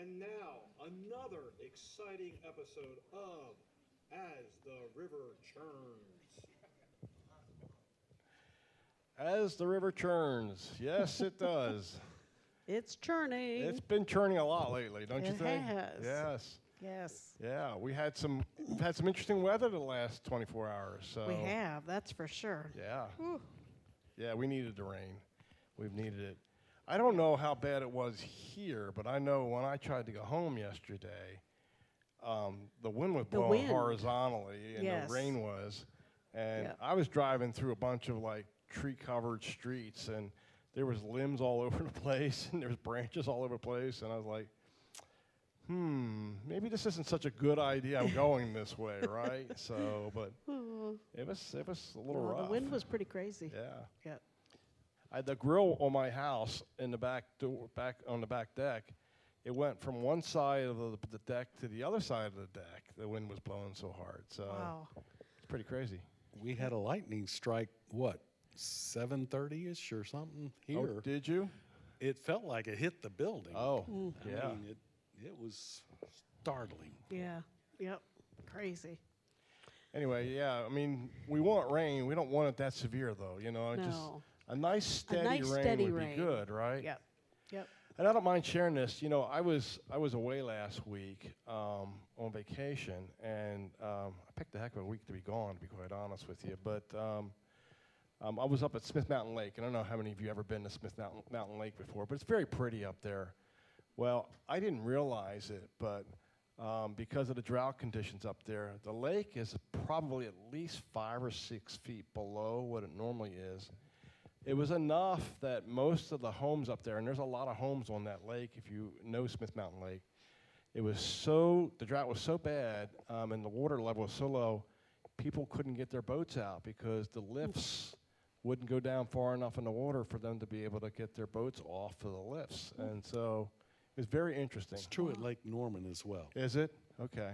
And now, another exciting episode of As the River Churns. As the river churns. Yes, it does. It's churning. It's been churning a lot lately, don't you It think? has. Yes. Yes. Yeah, we've had some interesting weather the last 24 hours. So We have, that's for sure. Yeah. Whew. Yeah, we needed the rain. We've needed it. I don't know how bad it was here, but I know when I tried to go home yesterday, the wind was blowing horizontally, and Yes. the rain was. And Yep. I was driving through a bunch of like tree-covered streets, and there was limbs all over the place, and there was branches all over the place, and I was like, maybe this isn't such a good idea. I'm going this way, right? So, but it was a little rough. The wind was pretty crazy. Yeah. Yeah. I had the grill on my house in the back on the back deck. It went from one side of the deck to the other side of the deck. The wind was blowing so hard. So Wow. it's pretty crazy. We had a lightning strike, 7:30-ish or something here. Oh, did you? It felt like it hit the building. Oh, I yeah. mean, it was startling. Yeah. Yep. Crazy. Anyway, yeah. I mean, we want rain. We don't want it that severe, though. You know, just No. a nice steady rain steady would rain. be good, right? Yep. Yep. And I don't mind sharing this. You know, I was away last week on vacation, and I picked a heck of a week to be gone, to be quite honest with you. But I was up at Smith Mountain Lake, and I don't know how many of you ever been to Smith Mountain Lake before, but it's very pretty up there. Well, I didn't realize it, but because of the drought conditions up there, the lake is probably at least 5 or 6 feet below what it normally is. It was enough that most of the homes up there, and there's a lot of homes on that lake if you know Smith Mountain Lake, the drought was so bad and the water level was so low, people couldn't get their boats out because the lifts wouldn't go down far enough in the water for them to be able to get their boats off of the lifts. And so it was very interesting. It's true at Lake Norman as well. Is it? Okay.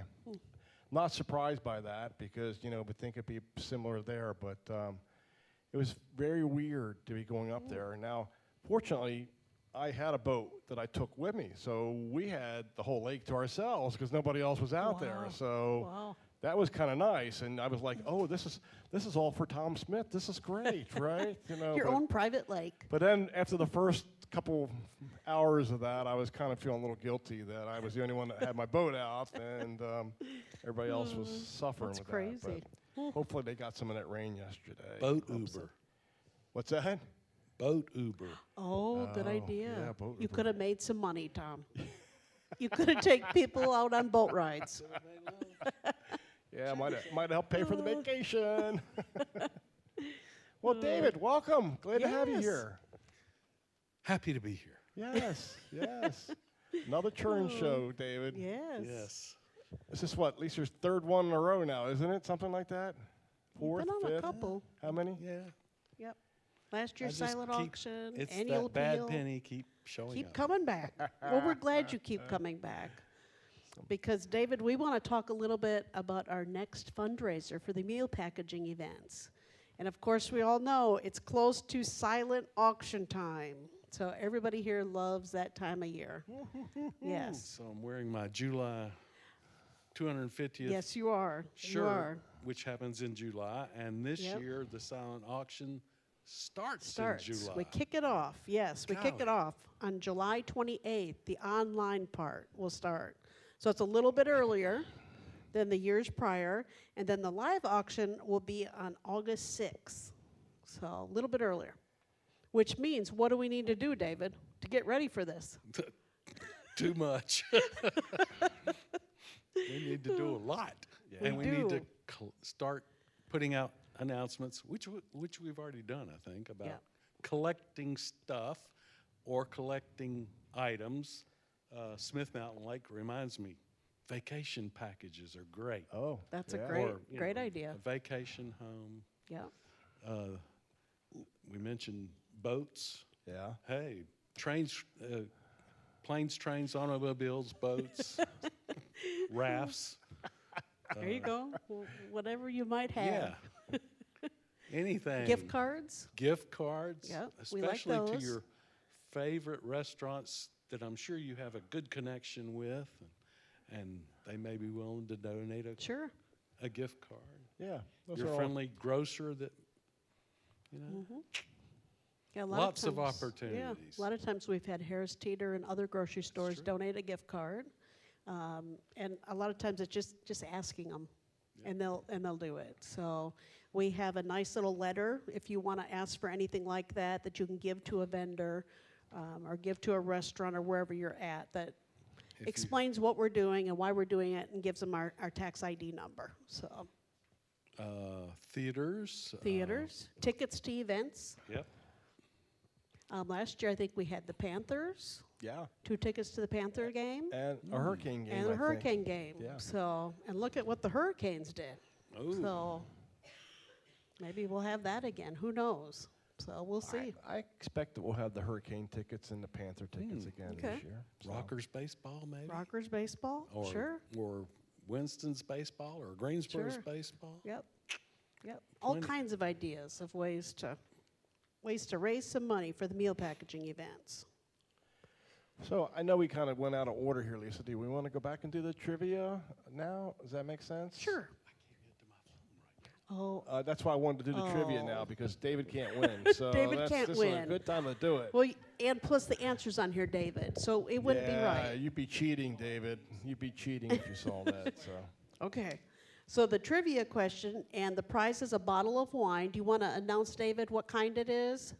Not surprised by that because, you know, would think it'd be similar there, but it was very weird to be going up there. Now, fortunately, I had a boat that I took with me, so we had the whole lake to ourselves because nobody else was out there. So Wow. that was kind of nice, and I was like, "Oh, this is all for Tom Smith. This is great, right?" You know. Your own private lake. But then after the first couple hours of that, I was kind of feeling a little guilty that I was the only one that had my boat out, and everybody else was suffering That's with crazy. that. But hopefully they got some of that rain yesterday. Boat Uber. What's that? Boat Uber. Oh, good idea. yeah, boat You Uber. could have made some money, Tom. You could have taken people out on boat rides. Yeah, might help pay for the vacation. Well, David, welcome. Glad to have you Yes. here. Happy to be here. Yes, yes. Another Churns show, David. Yes. Yes. This is what, Lisa's third one in a row now, isn't it? Something like that? Fourth, Been on a fifth? couple. How many? Yeah. Yep. Last year's I just silent keep- auction, It's annual that bad appeal. penny keep showing Keep up. coming back. Well, we're glad you keep coming back. Because, David, we want to talk a little bit about our next fundraiser for the meal packaging events. And, of course, we all know it's close to silent auction time. So everybody here loves that time of year. Yes. So I'm wearing my July 250th Yes, you are. You shirt, are. which happens in July. And this Yep. year, the silent auction starts Starts. in July. We kick it off. Yes, we kick it Golly. off on July 28th. The online part will start. So it's a little bit earlier than the years prior. And then the live auction will be on August 6th. So a little bit earlier. Which means, what do we need to do, David, to get ready for this? Too much. We need to do a lot. And We we need to do. start putting out announcements, which we've already done, I think, about Yep. collecting stuff or collecting items. Smith Mountain Lake reminds me, vacation packages are great. Oh, That's yeah. a great, Or, you great know, idea. A vacation home. Yeah. We mentioned boats. Yeah. Hey, trains, planes, trains, automobiles, boats, rafts. There you go. Whatever you might have. Yeah. Anything. Gift cards? Gift cards. Yep, we like Especially to those. your favorite restaurants that I'm sure you have a good connection with, and they may be willing to donate Sure. a gift card. Yeah. Those Your are all- friendly grocer that, you know, Yeah, a lot lots of times- opportunities. Yeah, a lot of times we've had Harris Teeter and other grocery stores true. donate a gift card, and a lot of times it's just asking them, and they'll do it. So we have a nice little letter if you want to ask for anything like that you can give to a vendor, or give to a restaurant or wherever you're at that If you- explains what we're doing and why we're doing it and gives them our tax ID number. So Theaters. theaters, tickets to events. Yep. Last year I think we had the Panthers. Yeah. 2 tickets to the Panther game And a hurricane game. and I the think. Hurricane game. Yeah. So, and look at what the Hurricanes did. Oh, So maybe we'll have that again. Who knows? So we'll see. I expect that we'll have the hurricane tickets and the Panther tickets again Okay. this year. So. Rockers baseball, maybe. Rockers baseball? Or, Sure. Or Winston's baseball, or Greensboro's Sure. baseball. Yep. Yep. All Plenty. kinds of ideas of ways to raise some money for the meal packaging events. So I know we kind of went out of order here, Lisa. Do we want to go back and do the trivia now? Does that make sense? Sure. Oh, That's why I wanted to do the trivia now, Oh. because David can't win. So David that's can't this is win. a good time to do it. well, and plus the answer's on here, David. So it wouldn't be Yeah, right. you'd be cheating, David. You'd be cheating if you saw that. So Okay. So the trivia question, and the prize is a bottle of wine. Do you want to announce, David, what kind it is?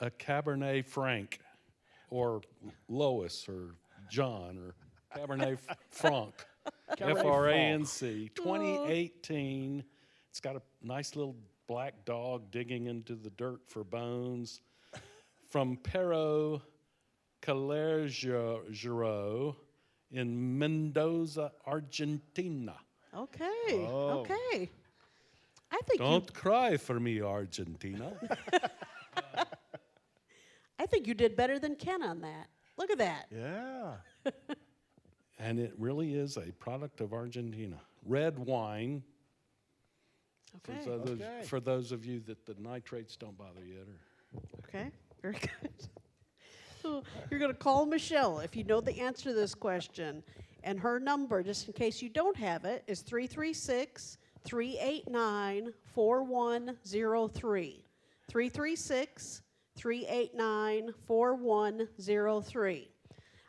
A Cabernet Franc, or Lois, or John, or Cabernet Franc. Cabernet Franc, 2018. It's got a nice little black dog digging into the dirt for bones. From Pero Callejeiro in Mendoza, Argentina. Okay. Oh. Okay. I think Don't cry for me, Argentina. I think you did better than Ken on that. Look at that. yeah. And it really is a product of Argentina. Red wine. Okay. Okay. For those of you that the nitrates don't bother yet. Okay. Very good. So you're going to call Michelle if you know the answer to this question. And her number, just in case you don't have it, is 336-389-4103. 336-389-4103.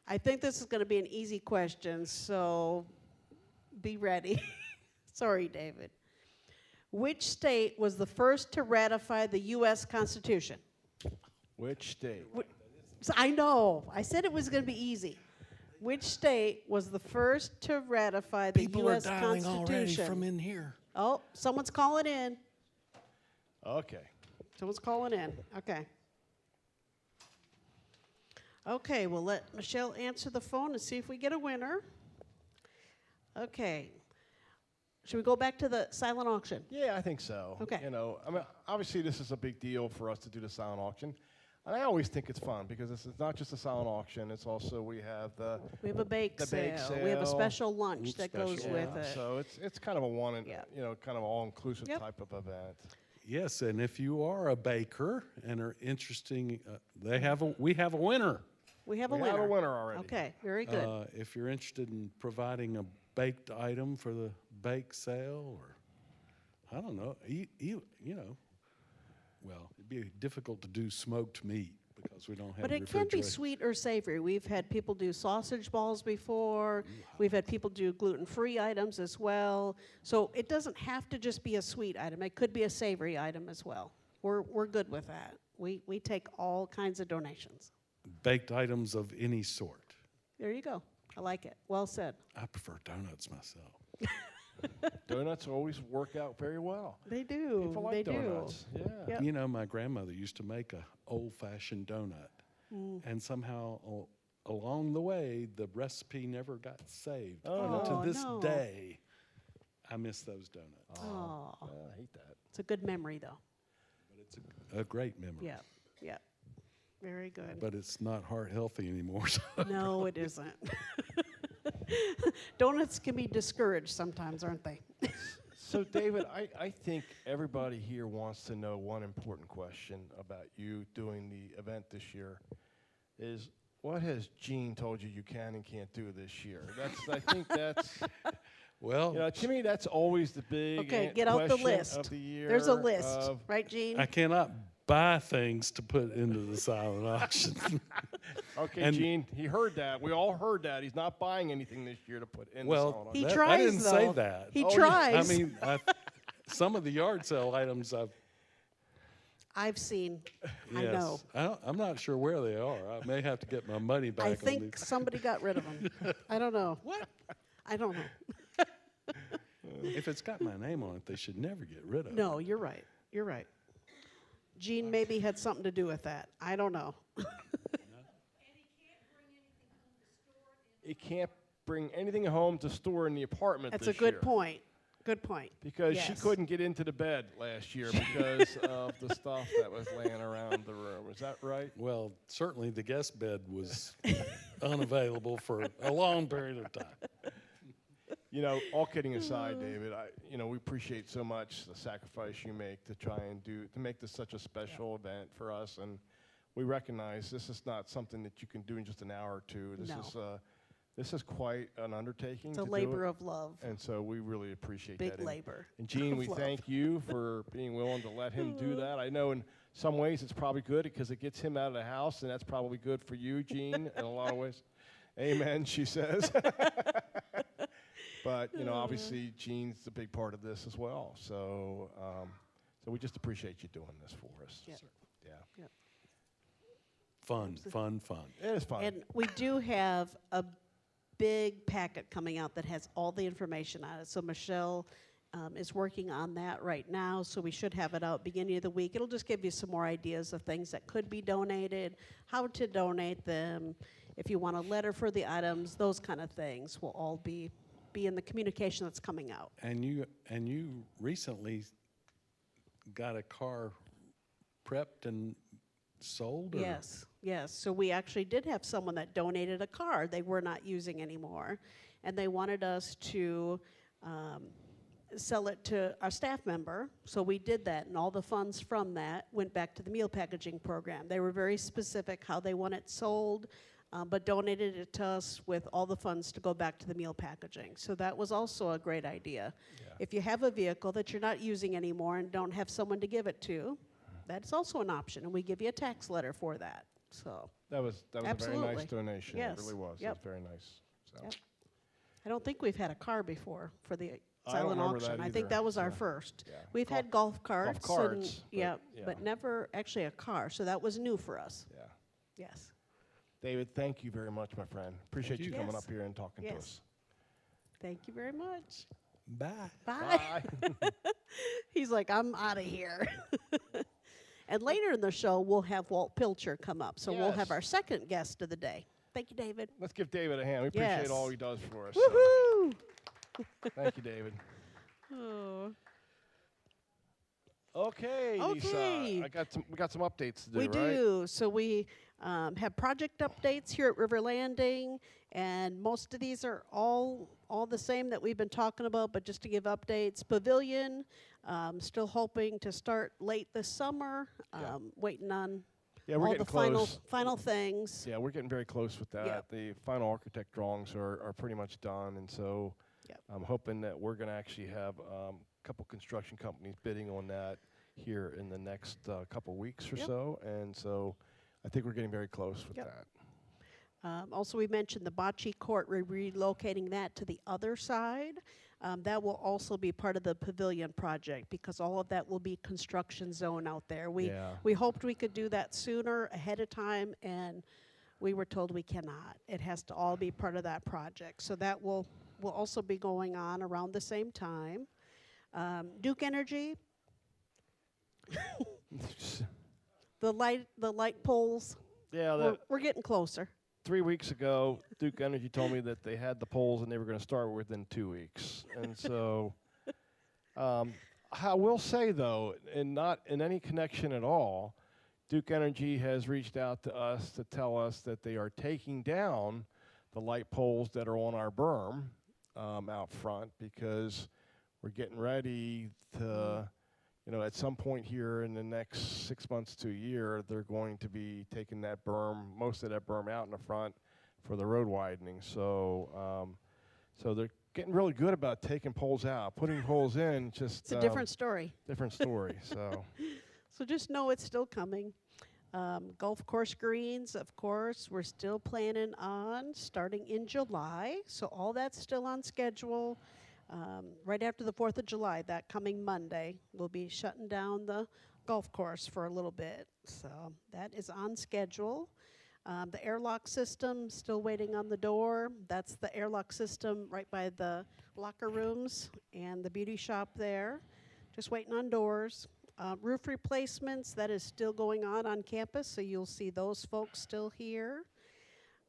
I think this is going to be an easy question, so be ready. Sorry, David. Which state was the first to ratify the U.S. Constitution? Which state? I know. I said it was going to be easy. Which state was the first to ratify the People are U.S. dialing already Constitution? from in here. Oh, someone's calling in. Okay. Someone's calling in. Okay. Okay, we'll let Michelle answer the phone and see if we get a winner. Okay. Should we go back to the silent auction? Yeah, I think so. Okay. You know, I mean, obviously this is a big deal for us to do the silent auction. And I always think it's fun because it's not just a silent auction. It's also we have We have a bake The sale. bake We have a sale. special lunch that goes Special with yeah, it. so it's kind of a Yeah. kind of all-inclusive Yep. type of event. Yes, and if you are a baker and are interesting, we have a winner. We have a We winner. have a winner already. Okay, very good. If you're interested in providing a baked item for the bake sale, or I don't know, you know, well, it'd be difficult to do smoked meat because we don't have But it can be refrigerator. sweet or savory. We've had people do sausage balls before. We've had people do gluten-free items as well. So it doesn't have to just be a sweet item. It could be a savory item as well. We're good with that. We take all kinds of donations. Baked items of any sort. There you go. I like it. Well said. I prefer donuts myself. Donuts always work out very well. They do. People like they donuts. do. Yeah. Yep. You know, my grandmother used to make a old-fashioned donut, and somehow along the way, the recipe never got saved. Oh, And no. to this no. day, I miss those donuts. Oh, I hate that. it's a good memory, though. But it's a great memory. Yeah. Yeah. Very good. But it's not heart healthy anymore. So No, it isn't. Donuts can be discouraged sometimes, aren't they? So, David, I think everybody here wants to know one important question about you doing the event this year is what has Gene told you you can and can't do this year? I think that's, Well, to me, that's always the big Okay, get out the question list. of the year. There's a list, of- right, Gene? I cannot buy things to put into the silent auction. Okay, And- Gene, he heard that. We all heard that. He's not buying anything this year to put in the Well, salon. He I tries, didn't say though. that. He Oh, yeah. tries. I mean, some of the yard sale items I've seen. I yes. know. I'm not sure where they are. I may have to get my money back I on think these. somebody got rid of them. I don't know. What? I don't know. If it's got my name on it, they should never get rid of it. No, you're right. You're right. Gene maybe had something to do with that. I don't know. He can't bring anything home to store in the apartment That's this a good year. point. Good point. Because she Yes. couldn't get into the bed last year because of the stuff that was laying around the room. Is that right? Well, certainly the guest bed was unavailable for a long period of time. All kidding aside, David, we appreciate so much the sacrifice you make to try and to make this such a special event for us, and we recognize this is not something that you can do in just an hour or two. This is quite an undertaking. It's a to do labor it, of love. and so we really appreciate Big that. And- labor. And Gene, we of love. thank you for being willing to let him do that. I know in some ways it's probably good because it gets him out of the house, and that's probably good for you, Gene, in a lot of ways. Amen, she says. But, obviously Gene's a big part of this as well. So we just appreciate you doing this for us. Yep. Yeah. Yep. Fun. It is fun. And we do have a big packet coming out that has all the information on it. So Michelle is working on that right now, so we should have it out beginning of the week. It'll just give you some more ideas of things that could be donated, how to donate them, if you want a letter for the items, those kind of things will all be in the communication that's coming out. And you recently got a car prepped and sold? Or? Yes. So we actually did have someone that donated a car they were not using anymore, and they wanted us to sell it to our staff member. So we did that, and all the funds from that went back to the meal packaging program. They were very specific how they want it sold, but donated it to us with all the funds to go back to the meal packaging. So that was also a great idea. Yeah. If you have a vehicle that you're not using anymore and don't have someone to give it to, that's also an option, and we give you a tax letter for that. So That was a very Absolutely. nice donation. Yes. It really was. Yep. It was very nice. So. Yep. I don't think we've had a car before for the I don't silent remember auction. that I think either, that was our so, first. yeah. We've had golf carts. carts, And, but, yeah, yeah. but never actually a car. So that was new for us. Yeah. Yes. David, thank you very much, my friend. Appreciate you you. coming Yes. up here and talking to Yes. us. Thank you very much. Bye. Bye. Bye. He's like, I'm out of here. And later in the show, we'll have Walt Pilcher come up. So we'll have Yes. our second guest of the day. Thank you, David. Let's give David a hand. We appreciate Yes. all he does for us. So Woohoo! thank you, David. Oh. Okay, Okay. Lisa. We got some updates to do, We right? do. So we have project updates here at River Landing, and most of these are all the same that we've been talking about, but just to give updates. Pavilion, still hoping to start late this summer, Yeah. waiting on Yeah, we're all getting the close. final things. Yeah, we're getting very close with that. Yep. The final architect drawings are pretty much done, and so Yep. I'm hoping that we're going to actually have a couple construction companies bidding on that here in the next couple weeks or Yep. so, and so I think we're getting very close with Yep. that. Also, we mentioned the bocce court. We're relocating that to the other side. That will also be part of the pavilion project because all of that will be construction zone out there. Yeah. We hoped we could do that sooner, ahead of time, and we were told we cannot. It has to all be part of that project. So that will also be going on around the same time. Duke Energy, the light poles, Yeah, we're getting closer. 3 weeks ago, Duke Energy told me that they had the polls and they were going to start within 2 weeks. And so I will say, though, and not in any connection at all, Duke Energy has reached out to us to tell us that they are taking down the light poles that are on our berm out front because we're getting ready to at some point here in the next 6 months to a year, they're going to be taking that berm, most of that berm out in the front for the road widening. So, so they're getting really good about taking poles out. Putting poles in, just It's a different story. different story. So, So just know it's still coming. Golf course greens, of course, we're still planning on starting in July. So all that's still on schedule. Right after the 4th of July, that coming Monday, we'll be shutting down the golf course for a little bit. So that is on schedule. The airlock system, still waiting on the door. That's the airlock system right by the locker rooms and the beauty shop there. Just waiting on doors. Roof replacements, that is still going on campus, so you'll see those folks still here.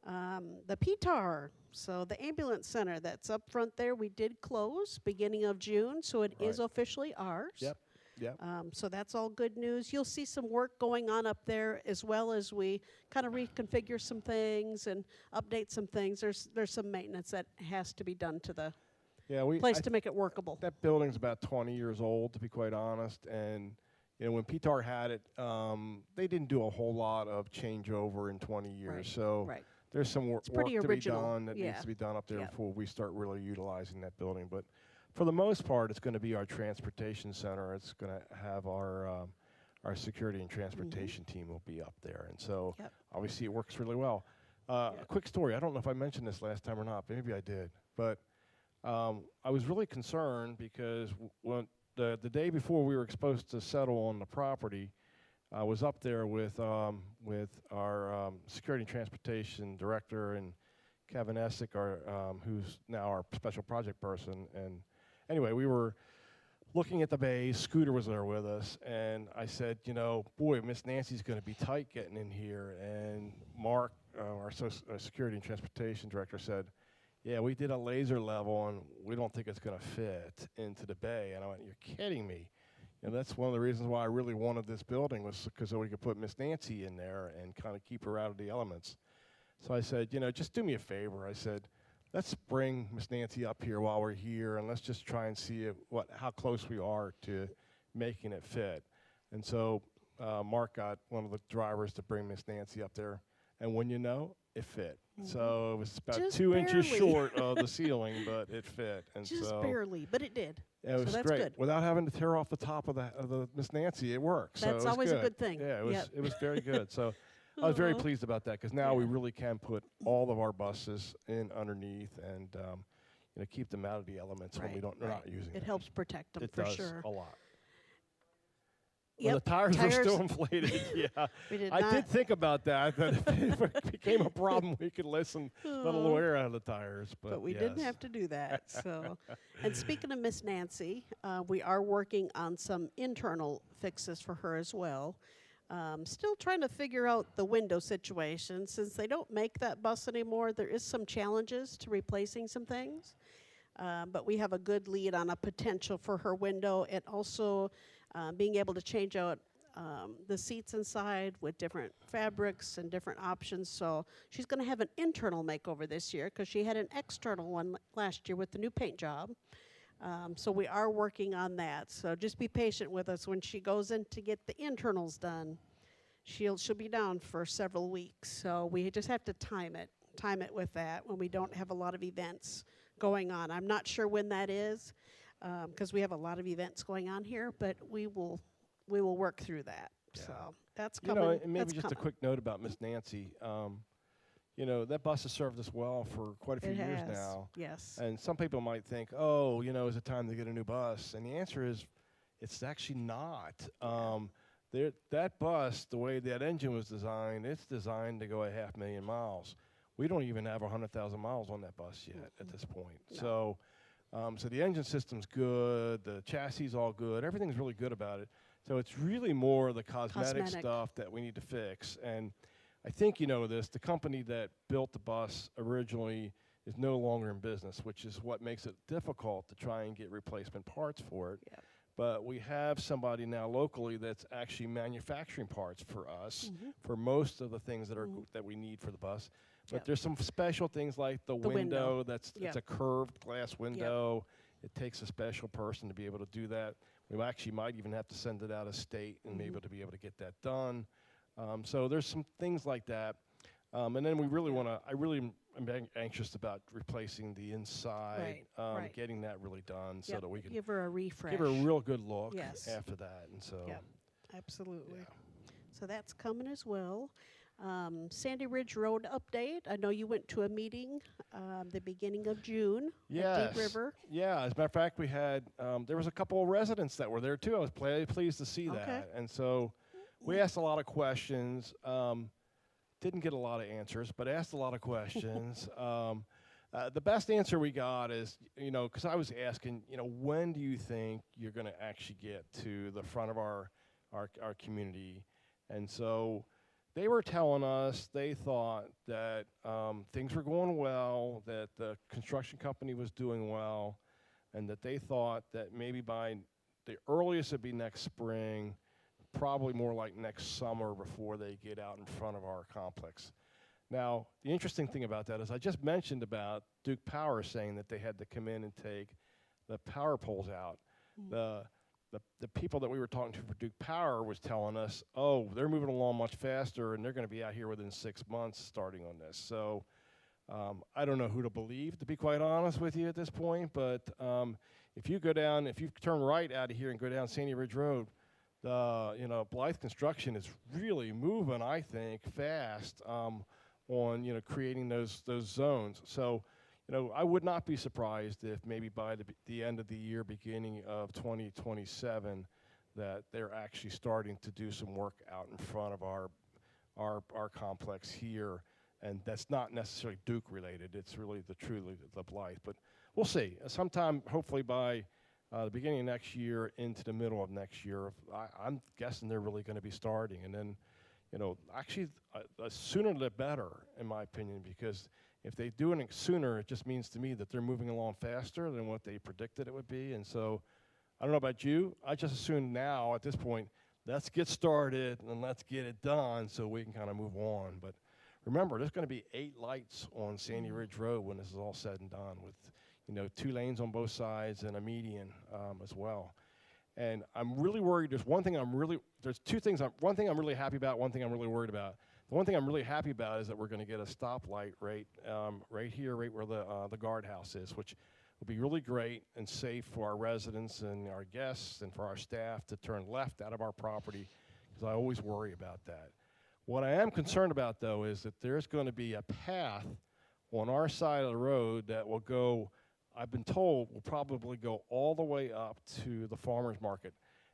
The PTAR, so the ambulance center that's up front there, we did close beginning of June, so it is Right. officially ours. Yep. So that's all good news. You'll see some work going on up there as well as we kind of reconfigure some things and update some things. There's some maintenance that has to be done to the Yeah, place to make it workable. that building's about 20 years old, to be quite honest. And when PTAR had it, they didn't do a whole lot of changeover in 20 years. Right, So right. there's some work pretty to original, be done that yeah. needs to be done up there Yep. before we start really utilizing that building. But for the most part, it's going to be our transportation center. It's going to have our security and transportation team will be up there. And so Yep. obviously it works really well. A quick story. I don't know if I mentioned this last time or not, but maybe I did. But I was really concerned because when the day before we were supposed to settle on the property, I was up there with our security and transportation director and Kevin Essick, who's now our special project person. And anyway, we were looking at the bays. Scooter was there with us, and I said, boy, Miss Nancy's going to be tight getting in here. And Mark, our security and transportation director, said, yeah, we did a laser level, and we don't think it's going to fit into the bay. And I went, you're kidding me. That's one of the reasons why I really wanted this building, was because so we could put Miss Nancy in there and kind of keep her out of the elements. So I said, just do me a favor. I said, let's bring Miss Nancy up here while we're here, and let's just try and see how close we are to making it fit. And so Mark got one of the drivers to bring Miss Nancy up there, and when you know, it fit. So it was about Just 2 inches barely. short of the ceiling, but it fit. And Just so barely, but it did. yeah, it was so that's great. good. Without having to tear off the top of the Miss Nancy, it worked. So That's it was always a good thing. Yeah, it was Yep. it was very good. So I was very Aw. pleased about that, because now we Yeah. really can put all of our buses in underneath and keep them out of the elements when Right, we're not using It them. helps protect them It for does sure. a lot. Yep. Well, the tires are still inflated. Yeah, We did I not. did think about that. That if it became a problem, we could let a little air out of the tires. But we didn't yes. have to do that. So, and speaking of Miss Nancy, we are working on some internal fixes for her as well. Still trying to figure out the window situation. Since they don't make that bus anymore, there is some challenges to replacing some things. But we have a good lead on a potential for her window, and also being able to change out the seats inside with different fabrics and different options. So she's going to have an internal makeover this year, because she had an external one last year with the new paint job. So we are working on that. So just be patient with us. When she goes in to get the internals done, she'll be down for several weeks. So we just have to time it with that when we don't have a lot of events going on. I'm not sure when that is, because we have a lot of events going on here, but we will work through that. Yeah. So that's coming. And maybe that's just a coming. quick note about Miss Nancy. That bus has served us well for quite a few It years has. now. Yes. And some people might think, oh, is it time to get a new bus? And the answer is, it's actually not. That bus, the way that engine was designed, it's designed to go 500,000 miles. We don't even have 100,000 miles on that bus yet at this point. No. So the engine system's good, the chassis is all good, everything's really good about it. So it's really more the cosmetic stuff that we need to fix. And I think you know this, the company that built the bus originally is no longer in business, which is what makes it difficult to try and get replacement parts for it. Yep. But we have somebody now locally that's actually manufacturing parts for us for most of the things that are that we need for the bus. But Yep. there's some special things like the window. It's Yep. a curved glass window. It takes a special person to be able to do that. We actually might even have to send it out of state and maybe to be able to get that done. So there's some things like that. And then we really want to, I really am anxious about replacing the inside, Right. getting that really done so Yep, that we can give her a refresh. give her a real good look Yes. after that. And so, Yep, absolutely. yeah. So that's coming as well. Sandy Ridge Road update. I know you went to a meeting the beginning of June at Deep River. Yeah, as a matter of fact, we had, there was a couple of residents that were there too. I was pleased to see that. And so we asked a lot of questions. Didn't get a lot of answers, but asked a lot of questions. The best answer we got is, because I was asking, when do you think you're going to actually get to the front of our community? And so they were telling us they thought that things were going well, that the construction company was doing well, and that they thought that maybe by the earliest it'd be next spring, probably more like next summer before they get out in front of our complex. Now, the interesting thing about that is I just mentioned about Duke Power saying that they had to come in and take the power poles out. The people that we were talking to for Duke Power was telling us, oh, they're moving along much faster and they're going to be out here within 6 months starting on this. So I don't know who to believe, to be quite honest with you at this point, but if you turn right out of here and go down Sandy Ridge Road, Blythe Construction is really moving, I think, fast on creating those zones. So, I would not be surprised if maybe by the end of the year, beginning of 2027, that they're actually starting to do some work out in front of our complex here, and that's not necessarily Duke related. It's really the Blythe, but we'll see. Sometime, hopefully by the beginning of next year into the middle of next year, I'm guessing they're really going to be starting. And then, actually, sooner the better, in my opinion, because if they do it sooner, it just means to me that they're moving along faster than what they predicted it would be. And so, I don't know about you, I just assume now, at this point, let's get started and let's get it done so we can kind of move on. But remember, there's going to be 8 lights on Sandy Ridge Road when this is all said and done, with 2 lanes on both sides and a median as well. And I'm really worried. There's 2 things. One thing I'm really happy about, one thing I'm really worried about. The one thing I'm really happy about is that we're going to get a stoplight right here, right where the guardhouse is, which will be really great and safe for our residents and our guests and for our staff to turn left out of our property, because I always worry about that. What I am concerned about, though, is that there's going to be a path on our side of the road that will go, I've been told, will probably go all the way up to the farmer's market.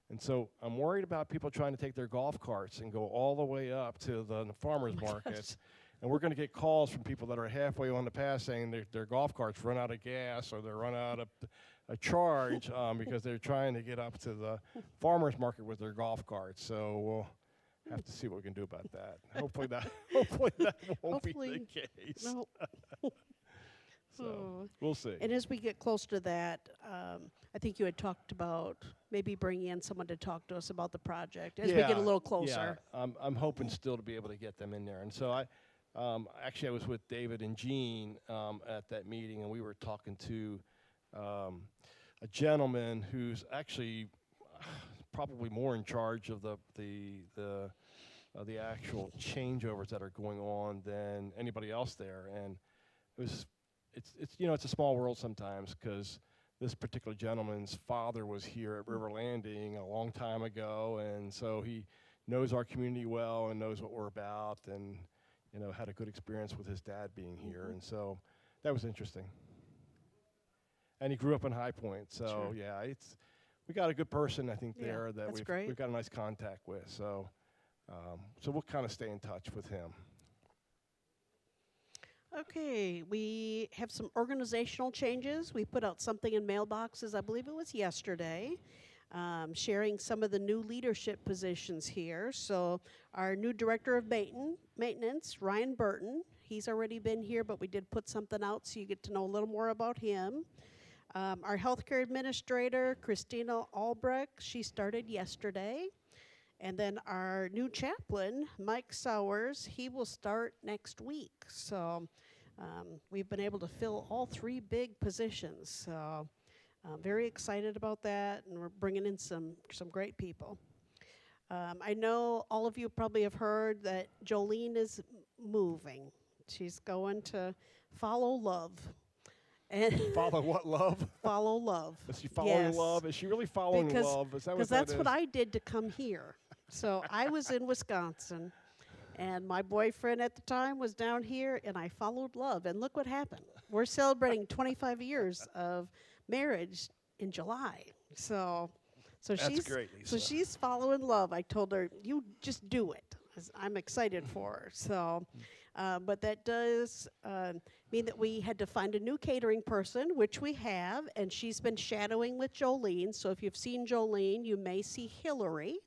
And so I'm worried about people trying to take their golf carts and go all the way up to the farmer's market. And we're going to get calls from people that are halfway on the path saying their golf carts run out of gas or they run out of a charge because they're trying to get up to the farmer's market with their golf carts. So we'll have to see what we can do about that. Hopefully that won't be the case. No. So we'll see. And as we get close to that, I think you had talked about maybe bringing in someone to talk to us about the project as we get a little closer. Yeah, I'm hoping still to be able to get them in there. And so I was with David and Jean at that meeting, and we were talking to a gentleman who's actually probably more in charge of the actual changeovers that are going on than anybody else there. And it's a small world sometimes, because this particular gentleman's father was here at River Landing a long time ago, and so he knows our community well and knows what we're about, and had a good experience with his dad being here, and so that was interesting. And he grew up in High Point, so we got a good person, I think, there that we've got a nice contact with. So we'll kind of stay in touch with him. Okay, we have some organizational changes. We put out something in mailboxes, I believe it was yesterday, sharing some of the new leadership positions here. So our new director of maintenance, Ryan Burton, he's already been here, but we did put something out so you get to know a little more about him. Our healthcare administrator, Christina Albrecht, she started yesterday. And then our new chaplain, Mike Sowers, he will start next week. So we've been able to fill all 3 big positions. So Very excited about that, and we're bringing in some great people. I know all of you probably have heard that Jolene is moving. She's going to follow love. And Follow what love? follow love. Is she following Yes. love? Is she really following love? Is that what Because that that's what is? I did to come here. So I was in Wisconsin, and my boyfriend at the time was down here, and I followed love. And look what happened. We're celebrating 25 years of marriage in July. So That's great, so Lisa. she's following love. I told her, you just do it. 'Cause I'm excited for her. So, but that does mean that we had to find a new catering person, which we have, and she's been shadowing with Jolene. So if you've seen Jolene, you may see Hillary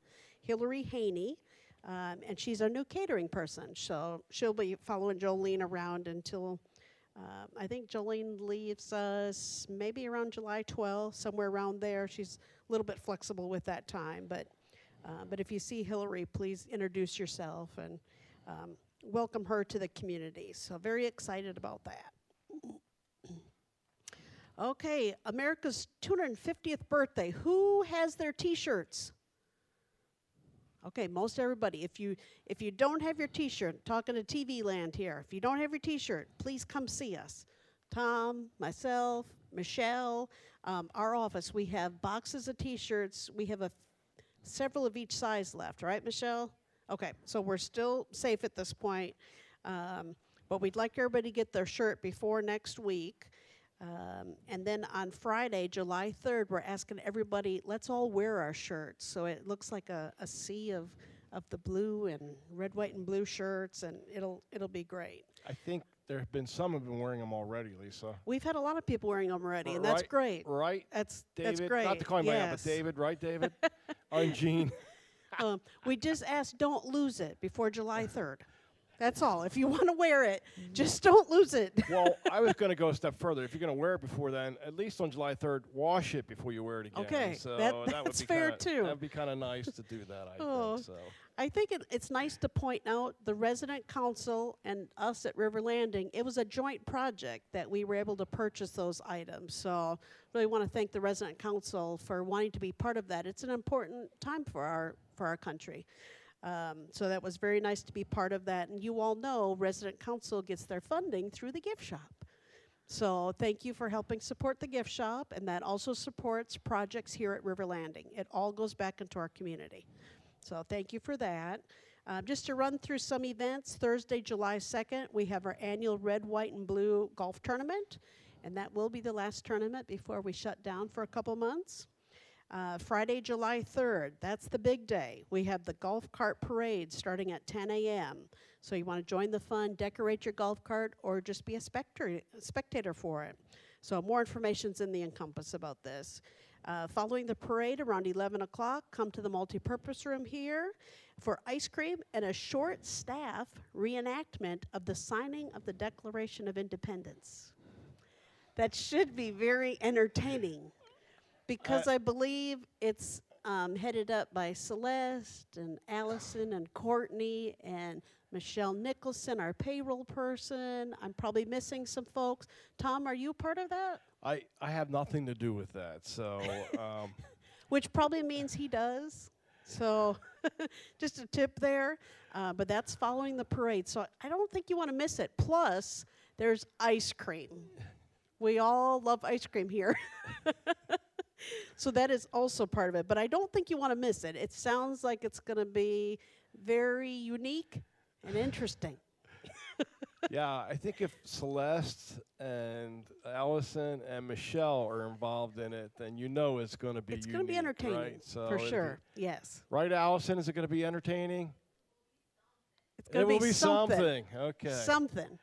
Haney, and she's our new catering person. So she'll be following Jolene around until I think Jolene leaves us maybe around July 12th, somewhere around there. She's a little bit flexible with that time, but if you see Hillary, please introduce yourself and welcome her to the community. So very excited about that. Okay, America's 250th birthday. Who has their T-shirts? Okay, most everybody. If you don't have your T-shirt, talking to TV Land here. If you don't have your T-shirt, please come see us. Tom, myself, Michelle, our office. We have boxes of T-shirts. We have several of each size left, right, Michelle? Okay, so we're still safe at this point, but we'd like everybody to get their shirt before next week. And then on Friday, July 3rd, we're asking everybody, let's all wear our shirts. So it looks like a sea of the blue and red, white, and blue shirts, and it'll be great. I think there have been some have been wearing them already, Lisa. We've had a lot of people wearing them already, and that's great. Right, That's David. great. Not to call him by name, but yes. David, right, David? And Jean. We just ask don't lose it before July 3rd. That's all. If you want to wear it, just don't lose it. Well, I was going to go a step further. If you're going to wear it before then, at least on July 3rd, wash it before you wear it again. Okay, So that's would be fair, kinda, too. That would be kind of nice to do that, I Oh. think. So. I think it's nice to point out the resident council and us at River Landing, it was a joint project that we were able to purchase those items. So really want to thank the resident council for wanting to be part of that. It's an important time for our country. So that was very nice to be part of that. And you all know resident council gets their funding through the gift shop. So thank you for helping support the gift shop, and that also supports projects here at River Landing. It all goes back into our community. So thank you for that. Just to run through some events, Thursday, July 2nd, we have our annual red, white, and blue golf tournament, and that will be the last tournament before we shut down for a couple months. Friday, July 3rd, that's the big day. We have the golf cart parade starting at 10 a.m. So you want to join the fun, decorate your golf cart, or just be a spectator for it. So more information's in the Encompass about this. Following the parade around 11 o'clock, come to the multipurpose room here for ice cream and a short staff reenactment of the signing of the Declaration of Independence. That should be very entertaining because I believe it's headed up by Celeste and Allison and Courtney and Michelle Nicholson, our payroll person. I'm probably missing some folks. Tom, are you a part of that? I have nothing to do with that, so Which probably means he does. So just a tip there. But that's following the parade. So I don't think you want to miss it. Plus, there's ice cream. We all love ice cream here. So that is also part of it. But I don't think you want to miss it. It sounds like it's going to be very unique and interesting. yeah, I think if Celeste and Allison and Michelle are involved in it, then you know it's going to be It's unique, going to be entertaining, right? So for it'll be- sure. Yes. Right, Allison? Is it going to be entertaining? It's going to It will be something. something. Okay. Something.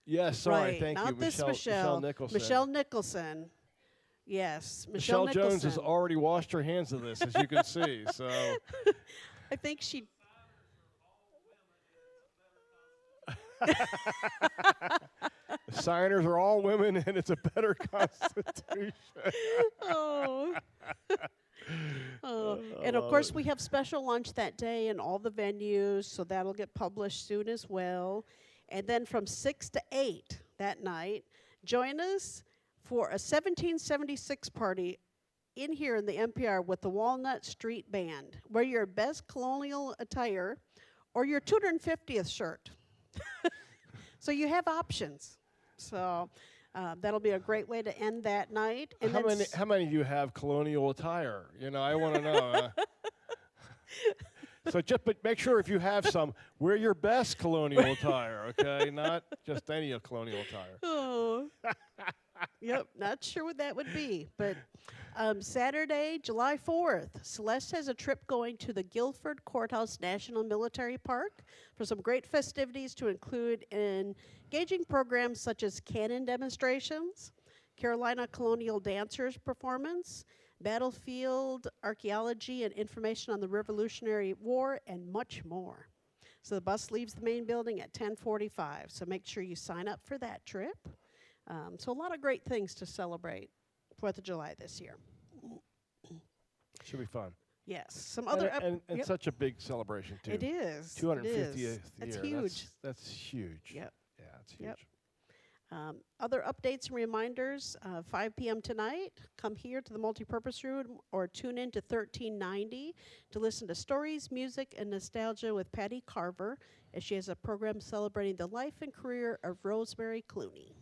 Yes, sorry, Right. thank Not you, this Michelle Nicholson. Michelle Nicholson. Yes. Michelle Nicholson. Jones has already washed her hands of this, as you can see. So I think she. the signers are all women, and it's a better constitution. Oh. And of course, we have special lunch that day in all the venues, so that'll get published soon as well. And then from 6 to 8 that night, Join us for a 1776 party in here in the NPR with the Walnut Street Band. Wear your best colonial attire or your 250th shirt. So you have options. So that'll be a great way to end that night. And How many of you have colonial attire? You know, I want to know. So just make sure if you have some, wear your best colonial attire, okay? Not just any colonial attire. Oh. Yep, not sure what that would be. But Saturday, July 4th, Celeste has a trip going to the Guilford Courthouse National Military Park for some great festivities to include engaging programs such as cannon demonstrations, Carolina Colonial Dancers performance, battlefield archaeology and information on the Revolutionary War, and much more. So the bus leaves the main building at 10:45, so make sure you sign up for that trip. So a lot of great things to celebrate 4th of July this year. Should be fun. Yes. Some other and such a big celebration, too. It is. 250th year. That's huge. That's huge. Yep. Yeah, it's huge. Yep. Other updates and reminders, 5 p.m. tonight, come here to the multipurpose room or tune in to 1390 to listen to stories, music, and nostalgia with Patty Carver, as she has a program celebrating the life and career of Rosemary Clooney.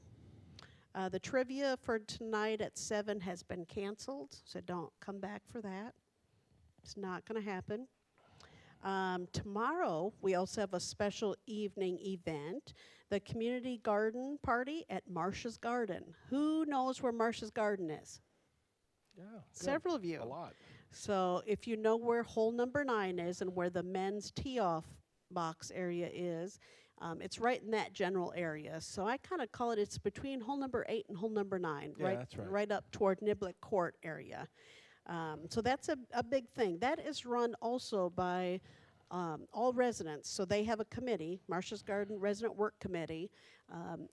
The trivia for tonight at 7 has been canceled, so don't come back for that. It's not going to happen. Tomorrow, we also have a special evening event, the community garden party at Marcia's Garden. Who knows where Marcia's Garden is? Yeah. Several of you. A lot. So if you know where hole number 9 is and where the men's tee-off box area is, it's right in that general area. So I kind of call it's between hole number 8 and hole number 9, Yeah, that's right. Right up toward Niblick Court area. So that's a big thing. That is run also by all residents. So they have a committee, Marcia's Garden Resident Work Committee.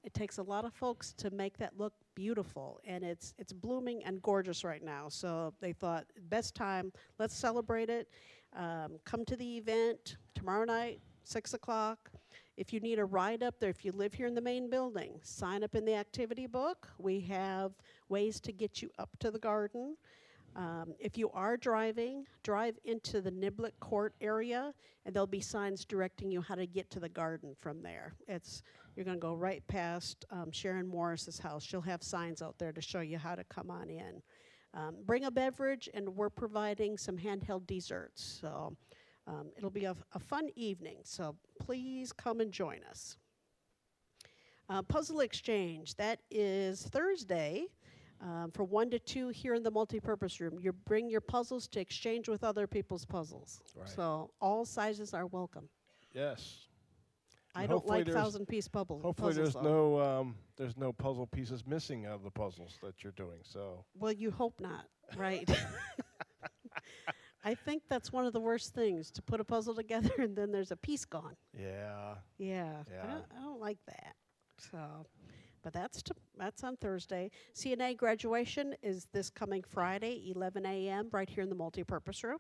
It takes a lot of folks to make that look beautiful, and it's blooming and gorgeous right now. So they thought, best time, let's celebrate it. Come to the event tomorrow night, 6 o'clock. If you need a ride up there, if you live here in the main building, sign up in the activity book. We have ways to get you up to the garden. If you are driving, drive into the Niblick Court area, and there'll be signs directing you how to get to the garden from there. You're going to go right past Sharon Morris's house. She'll have signs out there to show you how to come on in. Bring a beverage, and we're providing some handheld desserts. So it'll be a fun evening, so please come and join us. Puzzle Exchange, that is Thursday. From 1 to 2 here in the multipurpose room. You bring your puzzles to exchange with other people's puzzles. Right. So all sizes are welcome. Yes. I don't like 1,000-piece puzzles. Hopefully there's no puzzle pieces missing out of the puzzles that you're doing. So. Well, you hope not, right? I think that's one of the worst things, to put a puzzle together and then there's a piece gone. Yeah. Yeah. I don't like that. So. But that's on Thursday. CNA graduation is this coming Friday, 11 a.m., right here in the multipurpose room.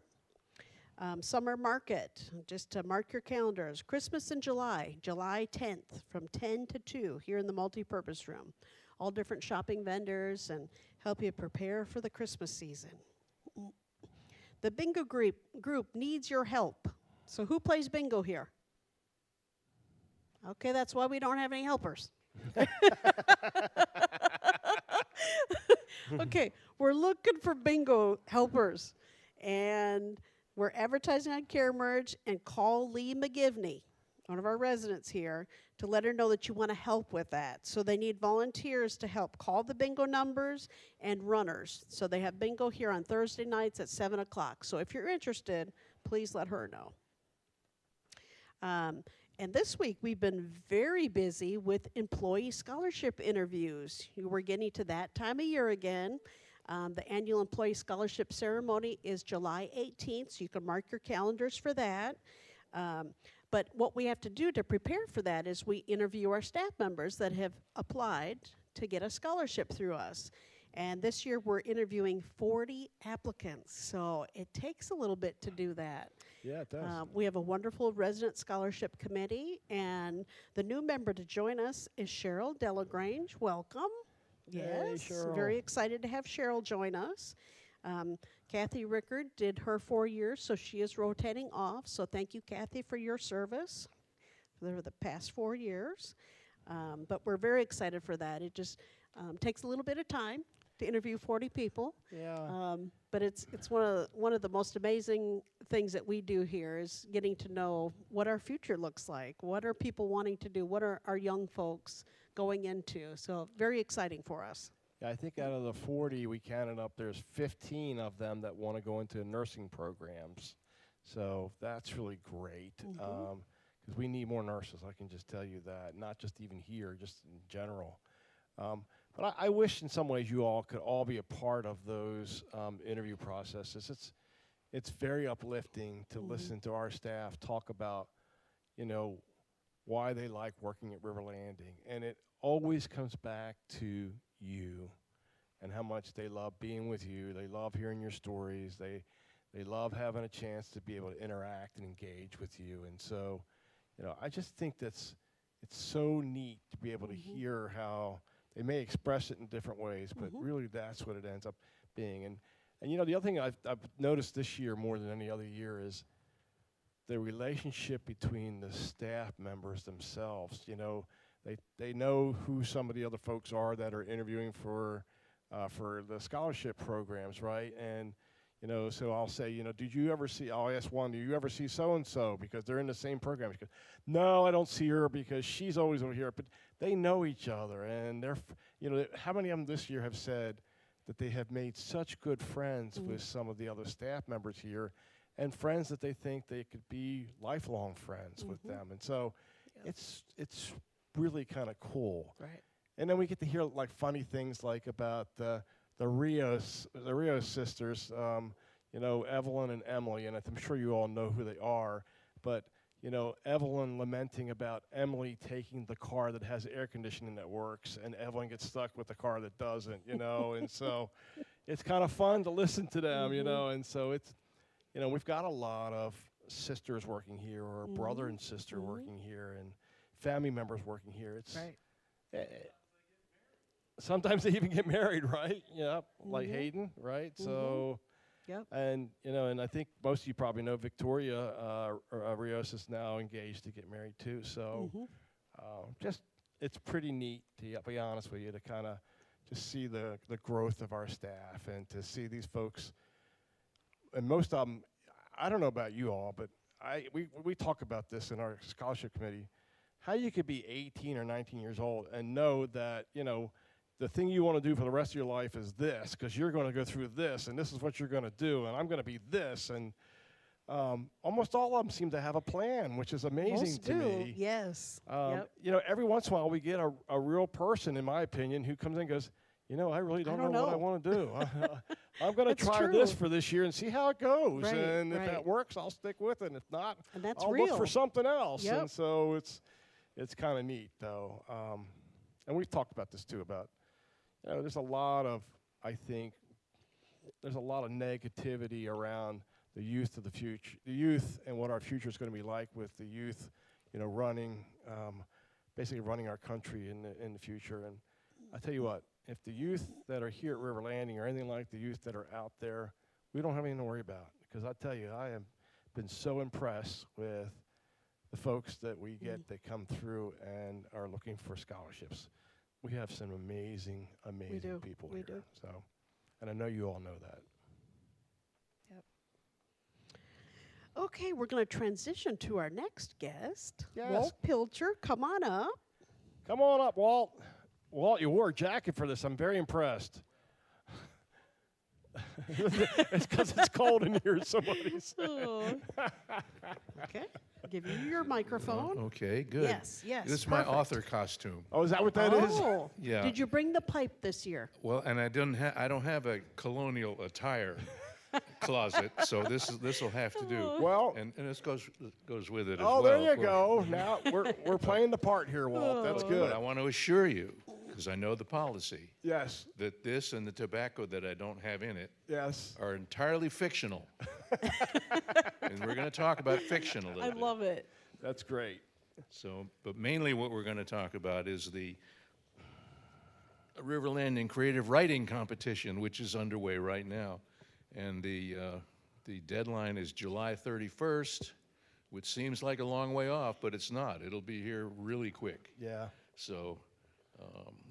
Summer market, just to mark your calendars. Christmas in July, July 10th, from 10 to 2, here in the multipurpose room. All different shopping vendors and help you prepare for the Christmas season. The bingo group needs your help. So who plays bingo here? Okay, that's why we don't have any helpers. Okay, we're looking for bingo helpers, and we're advertising on Care Merge, and call Lee McGivney, one of our residents here, to let her know that you want to help with that. So they need volunteers to help. Call the bingo numbers and runners. So they have bingo here on Thursday nights at 7 o'clock. So if you're interested, please let her know. And this week, we've been very busy with employee scholarship interviews. We're getting to that time of year again. The annual employee scholarship ceremony is July 18th, so you can mark your calendars for that. But what we have to do to prepare for that is we interview our staff members that have applied to get a scholarship through us. And this year, we're interviewing 40 applicants, so it takes a little bit to do that. Yeah, it does. We have a wonderful resident scholarship committee, and the new member to join us is Cheryl Delagrange. Welcome. Yes, Cheryl. very excited to have Cheryl join us. Kathy Rickard did her 4 years, so she is rotating off. So thank you, Kathy, for your service for the past 4 years. But we're very excited for that. It just takes a little bit of time to interview 40 people. Yeah. But it's one of the most amazing things that we do here is getting to know what our future looks like. What are people wanting to do? What are our young folks going into? So very exciting for us. Yeah, I think out of the 40 we counted up, there's 15 of them that want to go into nursing programs. So that's really great because we need more nurses. I can just tell you that, not just even here, just in general. But I wish in some ways you all could all be a part of those interview processes. It's very uplifting to listen to our staff talk about, why they like working at River Landing. And it always comes back to you and how much they love being with you. They love hearing your stories. They love having a chance to be able to interact and engage with you. And so, I just think it's so neat to be able to hear how they may express it in different ways, but really that's what it ends up being. And the other thing I've noticed this year more than any other year is the relationship between the staff members themselves. They know who some of the other folks are that are interviewing for the scholarship programs, right? And so I'll say, did you ever see? I'll ask one, do you ever see so and so because they're in the same program? Because no, I don't see her because she's always over here. But they know each other, and they're, how many of them this year have said that they have made such good friends with some of the other staff members here, and friends that they think they could be lifelong friends with them, and so it's really kind of cool. Right. And then we get to hear like funny things like about the Rios sisters, Evelyn and Emily, and I'm sure you all know who they are, but Evelyn lamenting about Emily taking the car that has air conditioning that works, and Evelyn gets stuck with the car that doesn't, and so it's kind of fun to listen to them, and so it's, we've got a lot of sisters working here, or brother and sister working here, and family members working here. It's Right. Sometimes they even get married, right? Like Hayden, right? So, Yep. and and I think most of you probably know Victoria Rios is now engaged to get married too. So, just it's pretty neat to be honest with you to kind of just see the growth of our staff and to see these folks. And most of them, I don't know about you all, but we talk about this in our scholarship committee. How you could be 18 or 19 years old and know that the thing you want to do for the rest of your life is this, because you're going to go through this, and this is what you're going to do, and I'm going to be this, and almost all of them seem to have a plan, which is amazing Most to do. me. Yes. Every once in a while we get a real person, in my opinion, who comes in and goes, I really don't know what I want to do. I'm going to That's try true. this for this year and see how it goes, Right, and if right. that works, I'll stick with it, and if not, And that's I'll real. look for something else. Yep. And so it's kind of neat, though. And we've talked about this too, about there's a lot of negativity around the youth of the future, the youth, and what our future is going to be like with the youth, basically running our country in the future. And I tell you what, if the youth that are here at River Landing are anything like the youth that are out there, we don't have anything to worry about. Because I tell you, I have been so impressed with the folks that we get that come through and are looking for scholarships. We have some amazing people We here. do. So, and I know you all know that. Yep. Okay, we're going to transition to our next guest. Yes. Walt Pilcher, come on up. Come on up, Walt. Walt, you wore a jacket for this. I'm very impressed. It's because it's cold in here, somebody said. Oh. Okay, give you your microphone. Okay, good. Yes, yes. This is perfect. my author costume. Oh, is that what that is? Oh, Yeah. Did you bring the pipe this year? Well, and I don't have a colonial attire closet, so this will have to do. Well, And this goes with it as oh, well. there you go. Now we're playing the part here, Walt. That's But good. I want to assure you, because I know the policy, Yes, that this and the tobacco that I don't have in it yes. are entirely fictional. And we're going to talk about fiction a little I bit. love it. That's great. So, but mainly what we're going to talk about is River Landing Creative Writing Competition, which is underway right now. And the deadline is July 31st, which seems like a long way off, but it's not. It'll be here really quick. Yeah. So,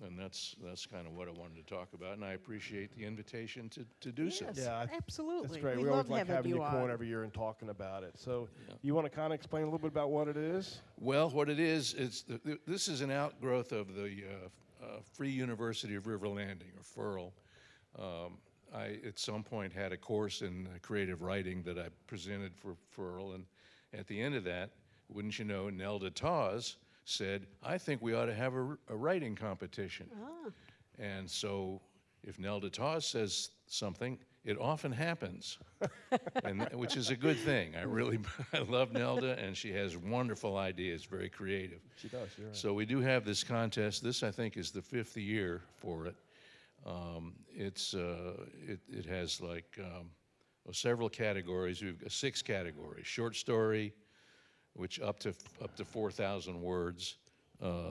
and that's kind of what I wanted to talk about, and I appreciate the invitation to do so. Yes, Yeah, absolutely. That's great. We We love always like having you come on. on every year and talking about it. So Yeah. you want to kind of explain a little bit about what it is? Well, what it is, this is an outgrowth of the Free University of River Landing, or FURL. I, at some point, had a course in creative writing that I presented for FURL, and at the end of that, wouldn't you know, Nelda Tawes said, I think we ought to have a writing competition. Ah. And so if Nelda Tawes says something, it often happens, which is a good thing. I love Nelda, and she has wonderful ideas, very creative. She does, you're right. So we do have this contest. This, I think, is the 5th year for it. It has like several categories. We've got 6 categories: short story, which up to 4,000 words;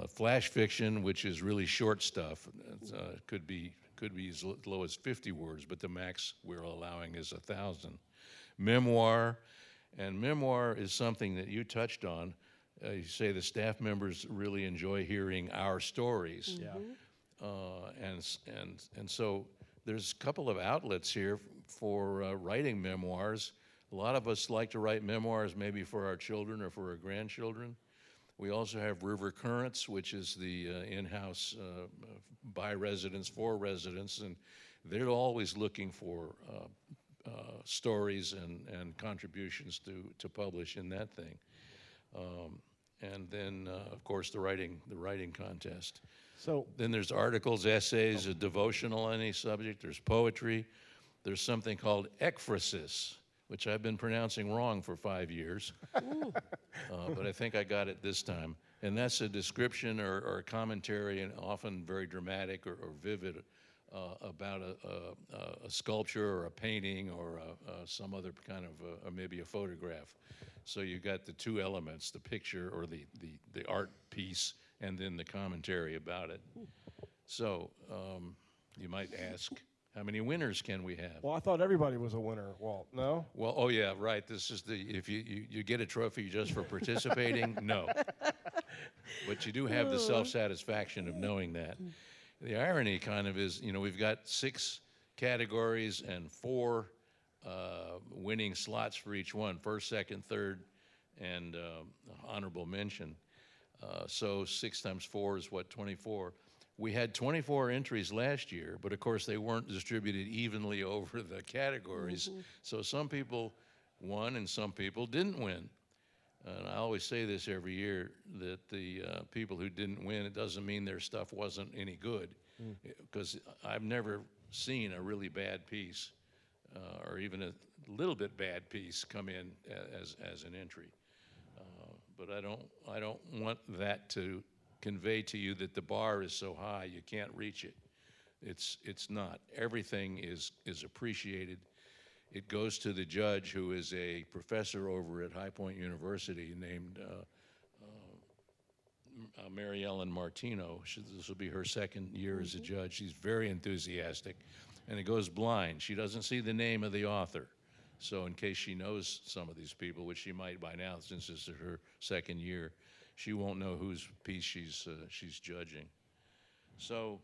flash fiction, which is really short stuff. Could be as low as 50 words, but the max we're allowing is 1,000. Memoir, and memoir is something that you touched on. You say the staff members really enjoy hearing our stories. Yeah. And so there's a couple of outlets here for writing memoirs. A lot of us like to write memoirs maybe for our children or for our grandchildren. We also have River Currents, which is the in-house by residents, for residents, and they're always looking for stories and contributions to publish in that thing. And then, of course, the writing contest. So Then there's articles, essays, a devotional on any subject. There's poetry. There's something called ekphrasis, which I've been pronouncing wrong for 5 years. But I think I got it this time. And that's a description or a commentary, and often very dramatic or vivid, about a sculpture or a painting or some other kind of, or maybe a photograph. So you got the 2 elements, the picture or the art piece, and then the commentary about it. So you might ask, how many winners can we have? well, I thought everybody was a winner, Walt. No? Well, oh yeah, right. This is if you get a trophy just for participating, no. But you do have the self-satisfaction of knowing that. The irony kind of is, we've got 6 categories and 4 winning slots for each one: first, second, third, and honorable mention. So 6 times 4 is what, 24. We had 24 entries last year, but of course they weren't distributed evenly over the categories. So some people won and some people didn't win. And I always say this every year, that the people who didn't win, it doesn't mean their stuff wasn't any good. Because I've never seen a really bad piece or even a little bit bad piece come in as an entry. But I don't want that to convey to you that the bar is so high you can't reach it. It's not. Everything is appreciated. It goes to the judge, who is a professor over at High Point University named Mary Ellen Martino. This will be her 2nd year as a judge. She's very enthusiastic, and it goes blind. She doesn't see the name of the author. So in case she knows some of these people, which she might by now since this is her 2nd year, she won't know whose piece she's judging. So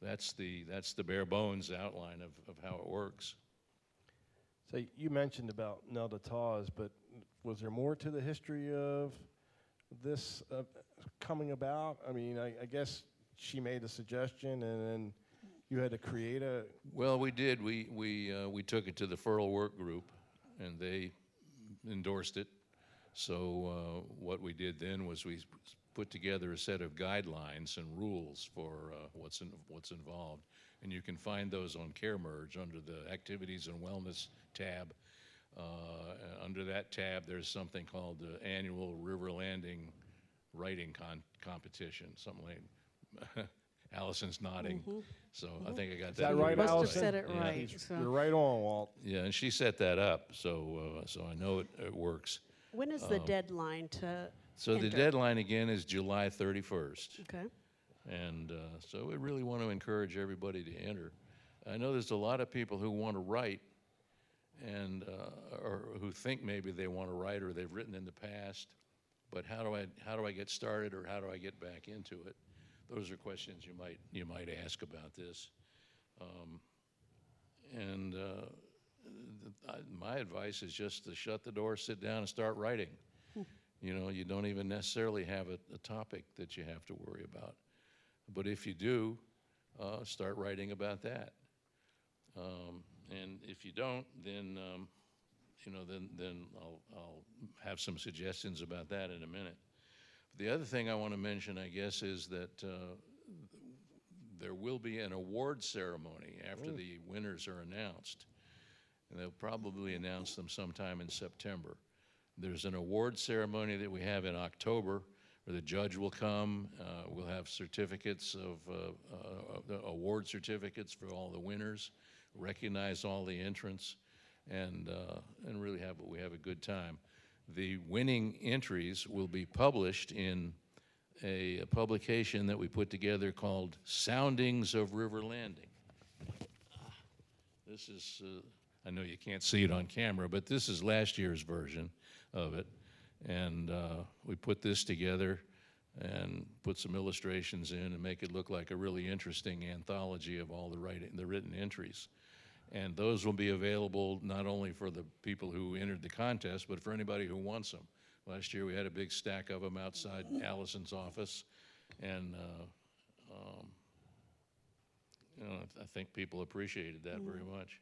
that's the bare bones outline of how it works. So you mentioned about Nelda Tawes, but was there more to the history of this coming about? I mean, I guess she made a suggestion, and then you had to create a... Well, we did. We took it to the FURL work group, and they endorsed it. So what we did then was we put together a set of guidelines and rules for what's involved. And you can find those on CareMerge under the Activities and Wellness tab. Under that tab, there's something called the Annual River Landing Writing Competition, something like Allison's nodding. So I think I got Is that You right, must have Allison? said it Yeah. right. So. You're right on, Walt. Yeah, and she set that up, so I know it works. When is the deadline to So the enter? deadline again is July 31st. Okay. And so we really want to encourage everybody to enter. I know there's a lot of people who want to write and or who think maybe they want to write or they've written in the past, but how do I get started or how do I get back into it? Those are questions you might ask about this. My advice is just to shut the door, sit down, and start writing. You know, you don't even necessarily have a topic that you have to worry about. But if you do, start writing about that. And if you don't, then then I'll have some suggestions about that in a minute. The other thing I want to mention, I guess, is that there will be an award ceremony after the winners are announced. And they'll probably announce them sometime in September. There's an award ceremony that we have in October where the judge will come. We'll have certificates award certificates for all the winners, recognize all the entrants, and really we have a good time. The winning entries will be published in a publication that we put together called Soundings of River Landing. This is, I know you can't see it on camera, but this is last year's version of it. And we put this together and put some illustrations in and make it look like a really interesting anthology of all the written entries. And those will be available not only for the people who entered the contest, but for anybody who wants them. Last year we had a big stack of them outside Allison's office, and I think people appreciated that very much.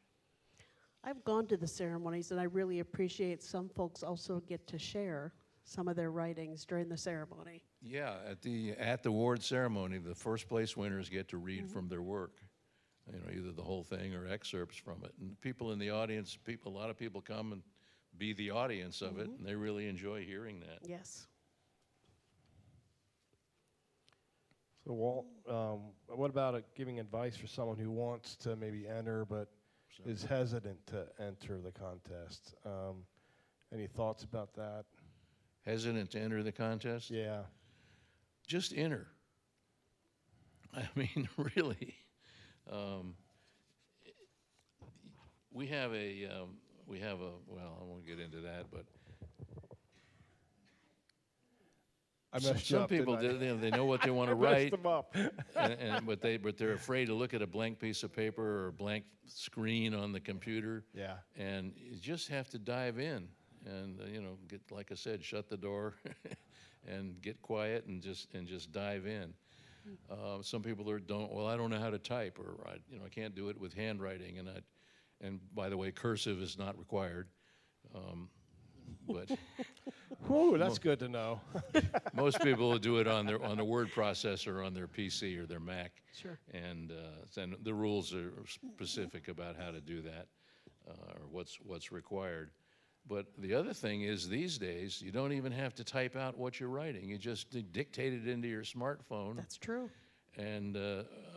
I've gone to the ceremonies, and I really appreciate some folks also get to share some of their writings during the ceremony. Yeah, at the award ceremony, the first place winners get to read from their work. You know, either the whole thing or excerpts from it. And people in the audience, a lot of people come and be the audience of it, and they really enjoy hearing that. Yes. So, Walt, what about giving advice for someone who wants to maybe enter but is hesitant to enter the contest? Any thoughts about that? Hesitant to enter the contest? Yeah. Just enter. I mean, really. We have well, I won't get into that, but some people they know what they want to write, them up. but they're afraid to look at a blank piece of paper or a blank screen on the computer. Yeah. And you just have to dive in and get, like I said, shut the door and get quiet and just dive in. Some people I don't know how to type, or I can't do it with handwriting, and by the way, cursive is not required. But Whew, that's good to know. most people will do it on the word processor on their PC or their Mac. Sure. And the rules are specific about how to do that, or what's required. But the other thing is, these days, you don't even have to type out what you're writing. You just dictate it into your smartphone. That's true. And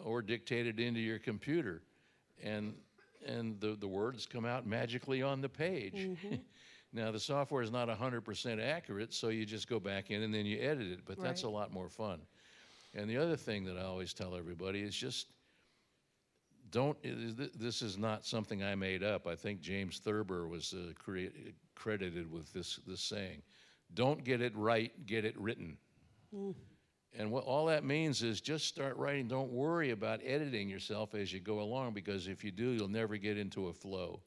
or dictate it into your computer, and the words come out magically on the page. Now, the software is not 100% accurate, so you just go back in and then you edit it, but that's a lot more fun. And the other thing that I always tell everybody is just this is not something I made up. I think James Thurber was credited with this saying: don't get it right, get it written. And all that means is just start writing. Don't worry about editing yourself as you go along, because if you do, you'll never get into a flow.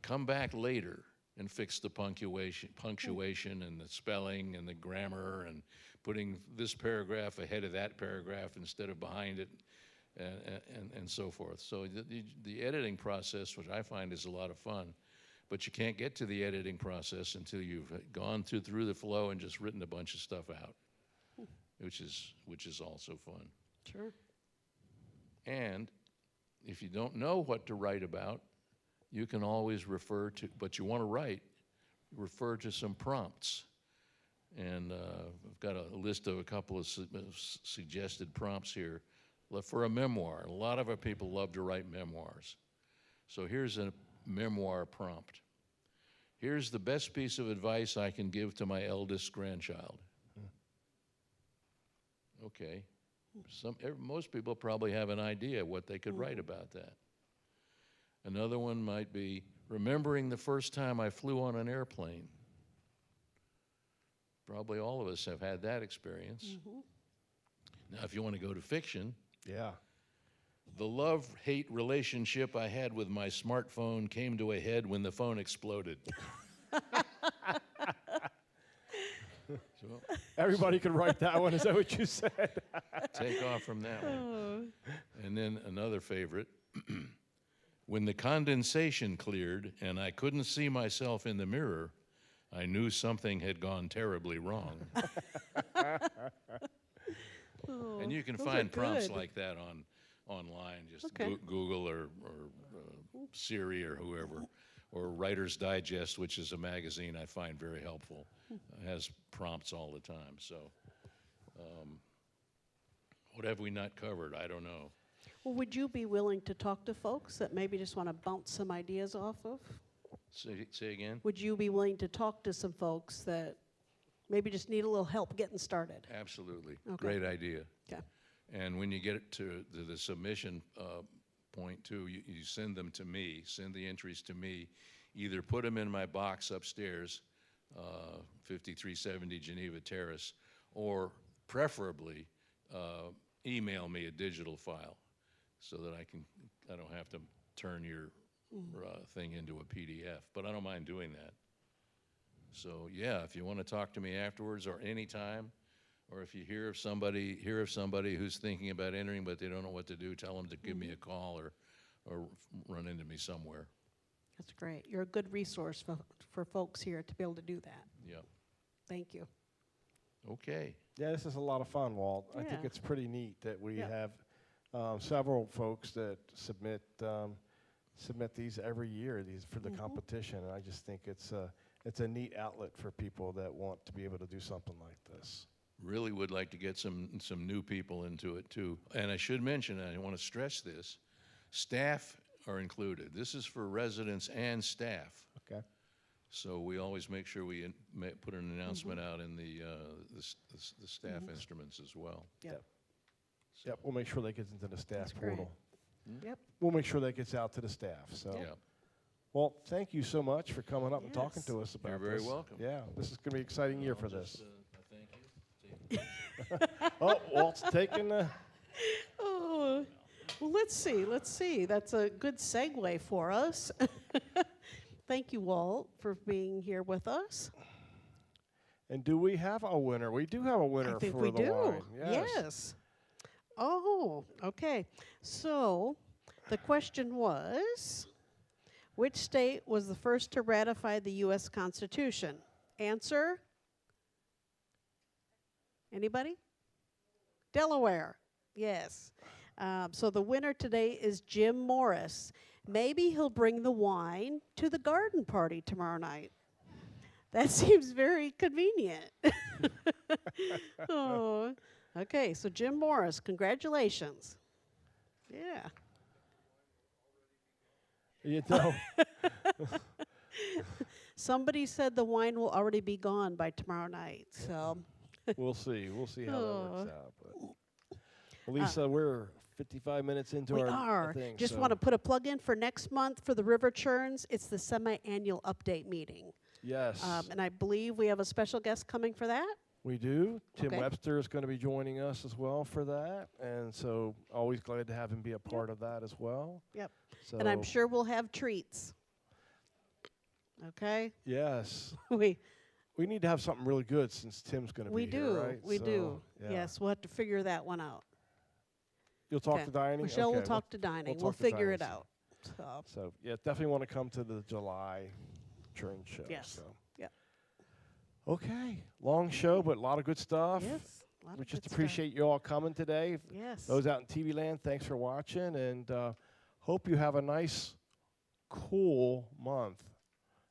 Come back later and fix the punctuation and the spelling and the grammar, and putting this paragraph ahead of that paragraph instead of behind it, and so forth. So the editing process, which I find is a lot of fun, but you can't get to the editing process until you've gone through the flow and just written a bunch of stuff out, which is also fun. Sure. And if you don't know what to write about, you can always refer to, but you want to refer to some prompts. And I've got a list of a couple of suggested prompts here for a memoir. A lot of our people love to write memoirs. So here's a memoir prompt. Here's the best piece of advice I can give to my eldest grandchild. Okay. Most people probably have an idea what they could write about that. Another one might be remembering the first time I flew on an airplane. Probably all of us have had that experience. Now, if you want to go to fiction, Yeah. the love-hate relationship I had with my smartphone came to a head when the phone exploded. So, Everybody could write that one. Is that what you said? take off from that one. And then another favorite. When the condensation cleared and I couldn't see myself in the mirror, I knew something had gone terribly wrong. And you can those find are prompts good. like that online. Just Okay. Google or Siri or whoever. Or Writer's Digest, which is a magazine I find very helpful. Has prompts all the time. So what have we not covered? I don't know. Well, would you be willing to talk to folks that maybe just want to bounce some ideas off of? Say again? Would you be willing to talk to some folks that maybe just need a little help getting started? Absolutely. Okay. Great idea. Okay. And when you get it to the submission point too, you send them to me, send the entries to me, either put them in my box upstairs, 5370 Geneva Terrace, or preferably email me a digital file so that I don't have to turn your thing into a PDF, but I don't mind doing that. So yeah, if you want to talk to me afterwards or anytime, or if you hear of somebody who's thinking about entering but they don't know what to do, tell them to give me a call or run into me somewhere. That's great. You're a good resource for folks here to be able to do that. Yeah. Thank you. Okay. Yeah, this is a lot of fun, Walt. I think Yeah. it's pretty neat that we Yeah. have several folks that submit these every year for the competition, and I just think it's a neat outlet for people that want to be able to do something like this. Really would like to get some new people into it too. And I should mention, and I want to stress this, staff are included. This is for residents and staff. Okay. So we always make sure we put an announcement out in the staff instruments as well. Yep. Yep, we'll make sure that gets into the staff That's great. portal. Yep. We'll make sure that gets out to the staff. So, Yeah. well, thank you so much for coming up and talking Yes. to us about You're this. very welcome. Yeah, this is going to be an exciting year for this. Thank you. Oh, Walt's taking the. Oh, well, let's see. That's a good segue for us. Thank you, Walt, for being here with us. And do we have a winner? We do have a winner I think for we the do. wine. Yes. Oh, okay. So the question was, which state was the first to ratify the U.S. Constitution? Answer? Anybody? Delaware. Yes. So the winner today is Jim Morris. Maybe he'll bring the wine to the garden party tomorrow night. That seems very convenient. Oh, okay. So Jim Morris, congratulations. Yeah. You know, Somebody said the wine will already be gone by tomorrow night. So we'll see. We'll see how that Oh. works out. But Lisa, we're 55 minutes into we our are. thing. Just so want to put a plug in for next month for the River Churns. It's the semi-annual update meeting. Yes, And I believe we have a special guest coming for that. we do. Tim Okay. Webster is going to be joining us as well for that, and so always glad to have him be a part of that as well. Yep. So And I'm sure we'll have treats. Okay? yes, we we need to have something really good since Tim's going to we be do. here, right? We So, do. yeah. Yes, we'll have to figure that one out. You'll talk Okay. to dining. Michelle Okay, will talk to dining. we'll We'll talk to figure it dining, out. So, So yeah, definitely want to come to the July Churn show. Yes. So. Yep. Okay, long show, but a lot of good stuff. yes. a lot We of just good stuff. appreciate you all coming today. Yes. Those out in TV land, thanks for watching, and hope you have a nice, cool month.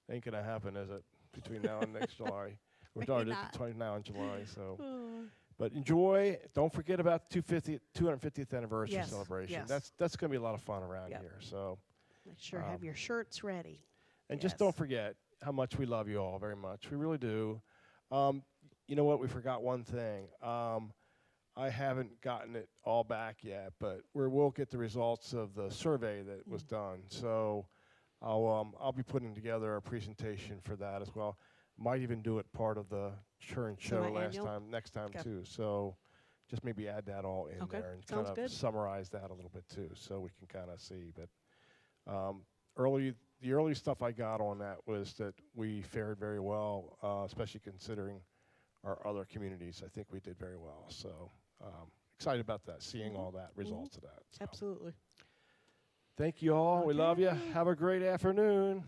Ain't gonna happen, is it? Between now and next July, we're Maybe starting not. between now and July. So, Oh, but enjoy. Don't forget about the 250th anniversary Yes, celebration. yes. That's gonna be a lot of fun around Yep. here. So, make sure have your shirts ready. and just Yes. don't forget how much we love you all very much. We really do. You know what? We forgot one thing. I haven't gotten it all back yet, but we'll get the results of the survey that was done. So I'll be putting together a presentation for that as well. Might even do it part of the Churns show next time Okay. too. So just maybe add that all in Okay, there and sounds kind of good. summarize that a little bit too, so we can kind of see. But the early stuff I got on that was that we fared very well, especially considering our other communities. I think we did very well. So excited about that, seeing all that results of that. So. Absolutely. Thank you all. We love you. Have a great afternoon.